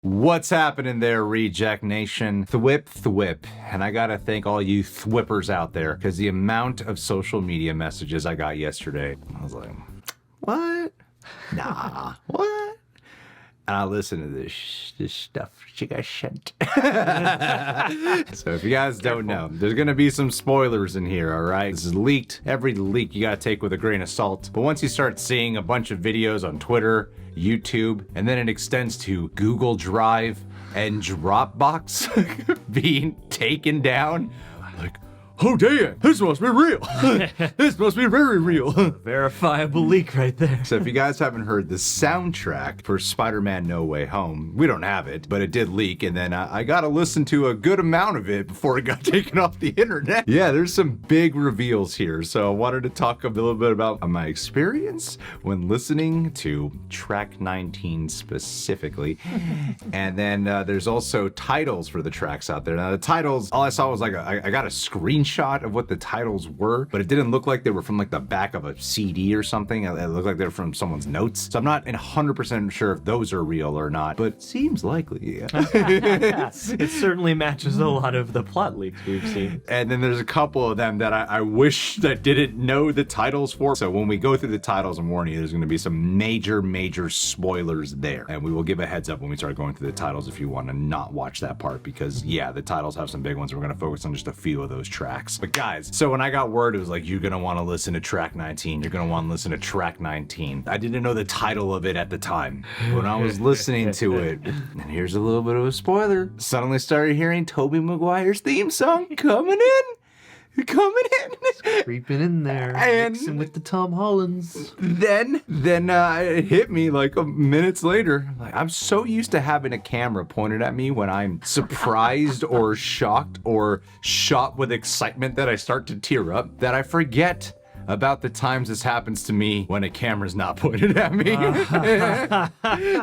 What's happening there, Reject Nation? Thwip. And I gotta thank all you thwippers out there, because the amount of social media messages I got yesterday, I was like, what? Nah, what? And I listened to this stuff she got sent. So if you guys don't know, there's gonna be some spoilers in here, all right? This is leaked. Every leak you gotta take with a grain of salt. But once you start seeing a bunch of videos on Twitter, YouTube, and then it extends to Google Drive and Dropbox being taken down, like, oh damn, this must be real. This must be very real. Verifiable leak right there. So if you guys haven't heard the soundtrack for Spider-Man No Way Home, we don't have it, but it did leak, and then I got to listen to a good amount of it before it got taken off the internet. Yeah, there's some big reveals here, so I wanted to talk a little bit about my experience when listening to track 19 specifically. And then there's also titles for the tracks out there. Now the titles, all I saw was like, I got a screenshot of what the titles were, but it didn't look like they were from like the back of a CD or something. It looked like they were from someone's notes. So I'm not 100% sure if those are real or not, but it seems likely. Yeah. It certainly matches a lot of the plot leaks we've seen. And then there's a couple of them that I wish that didn't know the titles for. So when we go through the titles, I'm warning you, there's going to be some major spoilers there. And we will give a heads up when we start going through the titles if you want to not watch that part, because yeah, the titles have some big ones. We're going to focus on just a few of those tracks. But guys, so when I got word, it was like, you're going to want to listen to track 19. You're going to want to listen to track 19. I didn't know the title of it at the time. When I was listening to it, and here's a little bit of a spoiler, suddenly started hearing Tobey Maguire's theme song coming in. Creeping in there, and mixing with the Tom Hollands. Then it hit me like minutes later. Like, I'm so used to having a camera pointed at me when I'm surprised or shocked or shot with excitement that I start to tear up, that I forget about the times this happens to me when a camera's not pointed at me.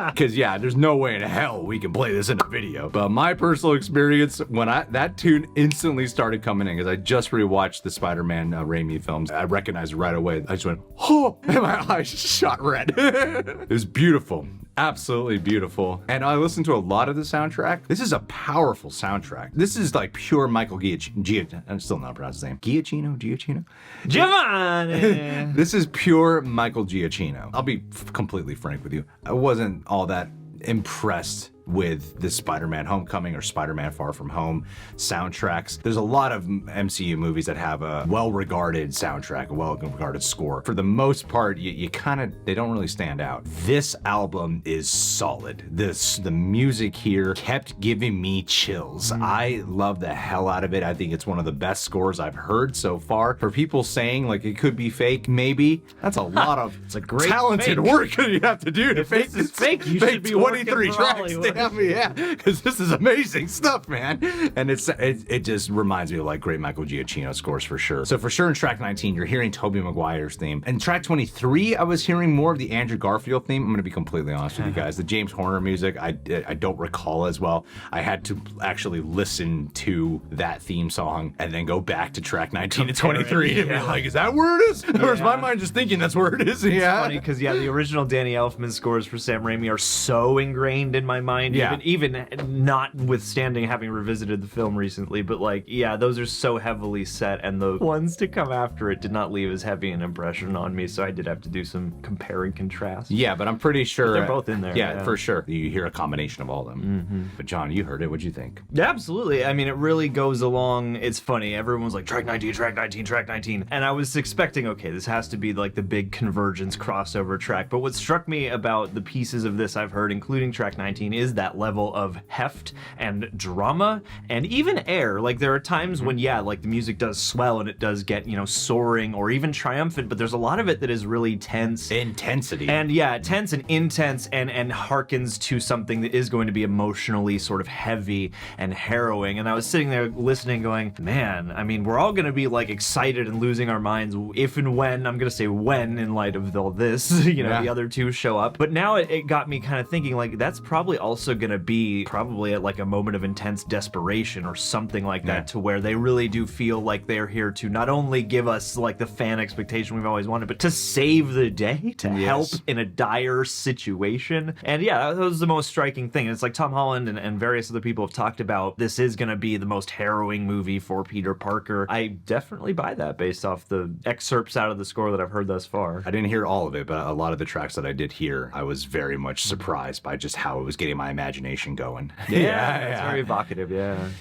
Because yeah, there's no way in hell we can play this in a video. But my personal experience, when that tune instantly started coming in, because I just rewatched the Spider-Man Raimi films, I recognized it right away. I just went, oh, and my eyes shot red. It was beautiful. Absolutely beautiful. And I listened to a lot of the soundtrack. This is a powerful soundtrack. This is like pure Michael Giachinno. I'm still not pronouncing his name. Giachinno? Giovanni! This is pure Michael Giachinno. I'll be completely frank with you. I wasn't all that impressed with the Spider-Man Homecoming or Spider-Man Far From Home soundtracks. There's a lot of MCU movies that have a well-regarded soundtrack, a well-regarded score. For the most part, they don't really stand out. This album is solid. The music here kept giving me chills. I love the hell out of it. I think it's one of the best scores I've heard so far. For people saying like it could be fake, maybe, that's a lot of it's a great talented fake. work you have to do to If fake this is this. fake, you Fake should be 23 working for tracks. Hollywood. Yeah, because this is amazing stuff, man. And it just reminds me of like great Michael Giacchino scores for sure. So for sure in track 19, you're hearing Tobey Maguire's theme. And track 23, I was hearing more of the Andrew Garfield theme. I'm gonna be completely honest with you guys. The James Horner music, I don't recall as well. I had to actually listen to that theme song and then go back to track 19 to 23 and be like, is that where it is? Or is my mind just thinking that's where it is? It's funny because the original Danny Elfman scores for Sam Raimi are so ingrained in my mind. Yeah. Even notwithstanding having revisited the film recently, but like, yeah, those are so heavily set, and the ones to come after it did not leave as heavy an impression on me, so I did have to do some compare and contrast. Yeah, but I'm pretty sure But they're both in there. Yeah, for sure. You hear a combination of all of them. Mm-hmm. But John, you heard it. What'd you think? Yeah, absolutely. I mean, it really goes along. It's funny. Everyone's like, track 19, track 19, track 19. And I was expecting, okay, this has to be like the big convergence crossover track. But what struck me about the pieces of this I've heard, including track 19, is that level of heft and drama and even air. Like, there are times when, yeah, like the music does swell and it does get, soaring or even triumphant, but there's a lot of it that is really tense. Intensity. And yeah, tense and intense and harkens to something that is going to be emotionally sort of heavy and harrowing. And I was sitting there listening going, man, I mean, we're all going to be like excited and losing our minds if and when, I'm going to say when, in light of all this, the other two show up. But now it got me kind of thinking like, that's probably also also going to be probably at like a moment of intense desperation or something like that, to where they really do feel like they're here to not only give us like the fan expectation we've always wanted, but to save the day, to help in a dire situation. And yeah, that was the most striking thing. It's like Tom Holland and various other people have talked about, this is going to be the most harrowing movie for Peter Parker. I definitely buy that based off the excerpts out of the score that I've heard thus far. I didn't hear all of it, but a lot of the tracks that I did hear, I was very much surprised by just how it was getting my imagination going. It's very evocative,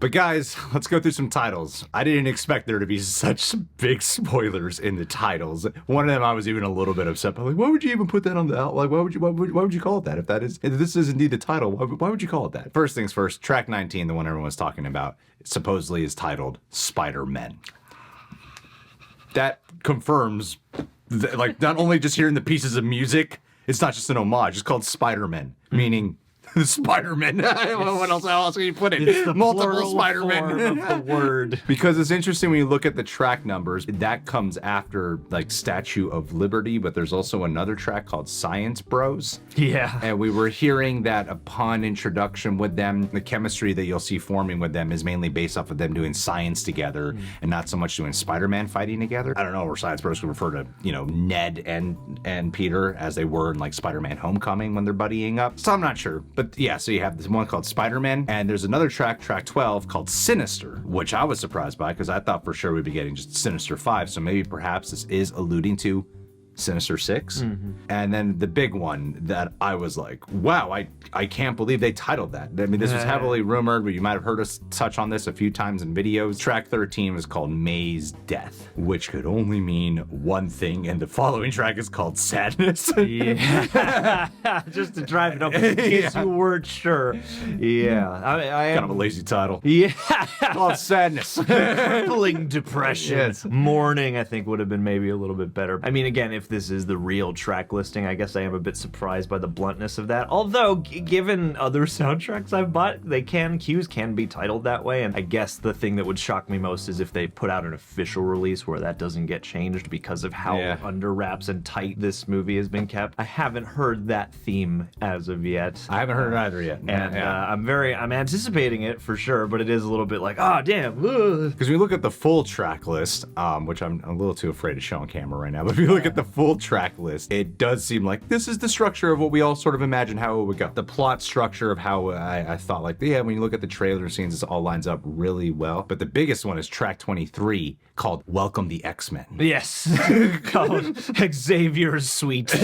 But guys, let's go through some titles. I didn't expect there to be such big spoilers in the titles. One of them I was even a little bit upset, but like, why would you even put that on the out? Like, why would you call it that? If this is indeed the title, why would you call it that? First things first, track 19, the one everyone was talking about, supposedly is titled Spider-Man. That confirms, like, not only just hearing the pieces of music, it's not just an homage. It's called Spider-Man, meaning Spider-Man. What else? How else can you put it? It's the multiple Spider-Man of the word. Because it's interesting when you look at the track numbers. That comes after like Statue of Liberty, but there's also another track called Science Bros. Yeah. And we were hearing that upon introduction with them, the chemistry that you'll see forming with them is mainly based off of them doing science together and not so much doing Spider-Man fighting together. I don't know where Science Bros could refer to, Ned and Peter as they were in like Spider-Man Homecoming when they're buddying up. So I'm not sure. But yeah, so you have this one called Spider-Man, and there's another track 12, called Sinister, which I was surprised by because I thought for sure we'd be getting just Sinister 5. So maybe perhaps this is alluding to Sinister 6. And then the big one that I was like, wow, I can't believe they titled that. I mean, this was heavily rumored, but you might have heard us touch on this a few times in videos. Track 13 was called May's Death, which could only mean one thing, and the following track is called Sadness. Just to drive it up in case you weren't sure. I Kind of a lazy title. Called Sadness. Crippling depression. Mourning, I think, would have been maybe a little bit better. I mean, again, if this is the real track listing, I guess I am a bit surprised by the bluntness of that. Although, given other soundtracks I've bought, cues can be titled that way, and I guess the thing that would shock me most is if they put out an official release where that doesn't get changed because of how under wraps and tight this movie has been kept. I haven't heard that theme as of yet. I haven't heard it either yet. And I'm anticipating it for sure, but it is a little bit like, oh, damn. Because when you look at the full track list, which I'm a little too afraid to show on camera right now, but if you look at the full track list, it does seem like this is the structure of what we all sort of imagine how it would go. The plot structure of how I thought, like, when you look at the trailer scenes, it all lines up really well. But the biggest one is track 23, called Welcome the X-Men. Yes. Called Xavier's Suite.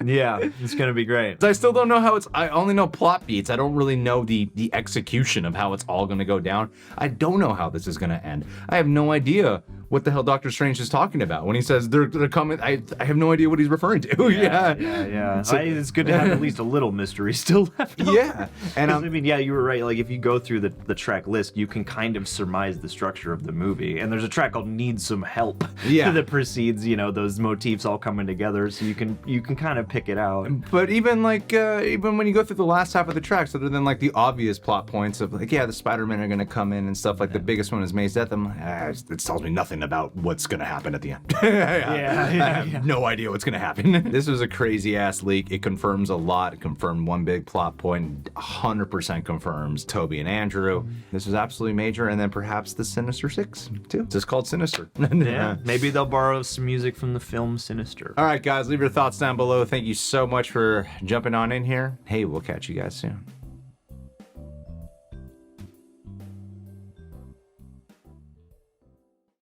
Yeah, it's gonna be great. I still don't know how I only know plot beats. I don't really know the execution of how it's all gonna go down. I don't know how this is gonna end. I have no idea what the hell Doctor Strange is talking about when he says they're coming. I have no idea what he's referring to. Yeah. So, it's good to have at least a little mystery still left. And I mean, you were right. Like, if you go through the track list, you can kind of surmise the structure of the movie. And there's a track called "Need Some Help" that precedes, those motifs all coming together, so you can kind of pick it out. But even even when you go through the last half of the tracks, other than like the obvious plot points of like, the Spider-Men are gonna come in and stuff, like the biggest one is May's Death. I'm like, it tells me nothing about what's gonna happen at the end. I have no idea what's gonna happen. This was a crazy ass leak. It confirms a lot. It confirmed one big plot point. 100% confirms Tobey and Andrew. This was absolutely major. And then perhaps the Sinister 6 too. It's just called Sinister. Maybe they'll borrow some music from the film Sinister. All right, guys, leave your thoughts down below. Thank you so much for jumping on in here. Hey, we'll catch you guys soon.